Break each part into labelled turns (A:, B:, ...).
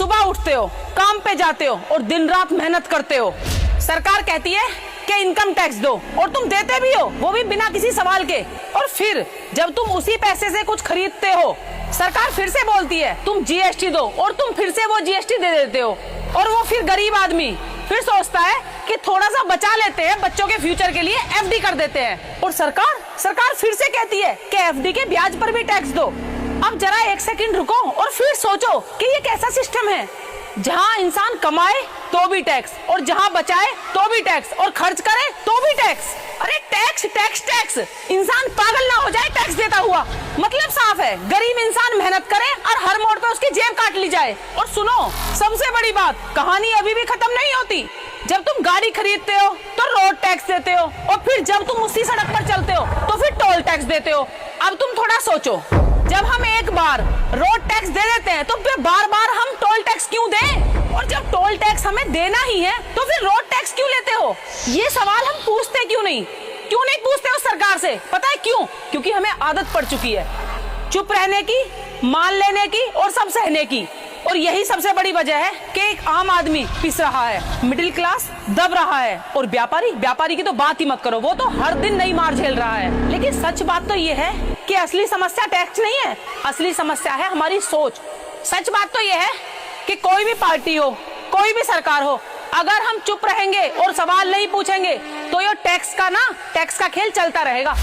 A: सुबह उठते हो, काम पे जाते हो और दिन रात मेहनत करते हो। सरकार कहती है कि इनकम टैक्स दो और तुम देते भी हो, वो भी बिना किसी सवाल के। और फिर जब तुम उसी पैसे से कुछ खरीदते हो, सरकार फिर से बोलती है तुम जीएसटी दो और तुम फिर से वो जीएसटी दे देते हो। और वो फिर गरीब आदमी फिर सोचता है कि थोड़ा सा बचा लेते हैं, बच्चों के फ्यूचर के लिए एफडी कर देते हैं। और सरकार फिर से कहती है कि एफडी के ब्याज पर भी टैक्स दो। अब जरा एक सेकंड रुको और फिर सोचो कि ये कैसा सिस्टम है, जहाँ इंसान कमाए तो भी टैक्स और जहाँ बचाए तो भी टैक्स और खर्च करे तो भी टैक्स। अरे टैक्स टैक्स टैक्स, इंसान पागल ना हो जाए टैक्स देता हुआ। मतलब साफ है, गरीब इंसान मेहनत करे और हर मोड़ पे उसकी जेब काट ली जाए। और सुनो, सबसे बड़ी बात, कहानी अभी भी खत्म नहीं होती। जब तुम गाड़ी खरीदते हो तो रोड टैक्स देते हो और फिर जब तुम उसी सड़क पर चलते हो तो फिर टोल टैक्स देते हो। अब तुम थोड़ा सोचो, जब हम एक बार रोड टैक्स दे देते हैं तो फिर बार बार हम टोल टैक्स क्यों दें? और जब टोल टैक्स हमें देना ही है तो फिर रोड टैक्स क्यों लेते हो? ये सवाल हम पूछते क्यों नहीं पूछते हो सरकार से? पता है क्यों? क्योंकि हमें आदत पड़ चुकी है चुप रहने की, मान लेने की और सब सहने की। और यही सबसे बड़ी वजह है कि एक आम आदमी पिस रहा है, मिडिल क्लास दब रहा है और व्यापारी की तो बात ही मत करो, वो तो हर दिन नई मार झेल रहा है। लेकिन सच बात तो ये है कि असली समस्या टैक्स नहीं है, असली समस्या है हमारी सोच। सच बात तो ये है कि कोई भी पार्टी हो, कोई भी सरकार हो, अगर हम चुप रहेंगे और सवाल नहीं पूछेंगे तो ये टैक्स का खेल चलता रहेगा।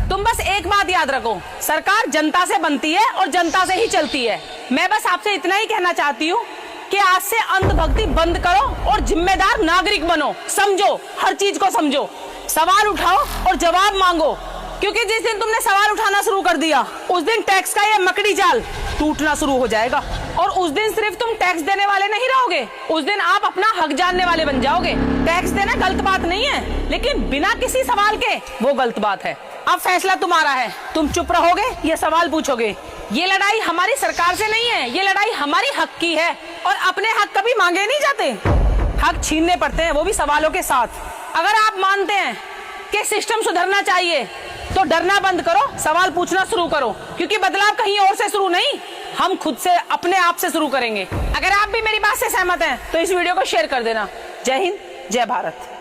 A: तुम बस एक बात याद रखो, सरकार जनता से बनती है और जनता से ही चलती है। मैं बस आपसे इतना ही कहना चाहती हूँ कि आज से अंधभक्ति बंद करो और जिम्मेदार नागरिक बनो। समझो, हर चीज को समझो, सवाल उठाओ और जवाब मांगो। क्योंकि जिस दिन तुमने सवाल उठाना शुरू कर दिया, उस दिन टैक्स का ये मकड़ी जाल टूटना शुरू हो जाएगा। और उस दिन सिर्फ तुम टैक्स देने वाले नहीं रहोगे, उस दिन आप अपना हक जानने वाले बन जाओगे। टैक्स देना गलत बात नहीं है, लेकिन बिना किसी सवाल के वो गलत बात है। अब फैसला तुम्हारा है, तुम चुप रहोगे या सवाल पूछोगे। ये लड़ाई हमारी सरकार से नहीं है, ये लड़ाई हमारी हक की है। और अपने हक कभी मांगे नहीं जाते, हक छीनने पड़ते हैं, वो भी सवालों के साथ। अगर आप मानते हैं कि सिस्टम सुधरना चाहिए तो डरना बंद करो, सवाल पूछना शुरू करो। क्योंकि बदलाव कहीं और से शुरू नहीं, हम खुद से, अपने आप से शुरू करेंगे। अगर आप भी मेरी बात से सहमत हैं तो इस वीडियो को शेयर कर देना। जय हिंद, जय भारत।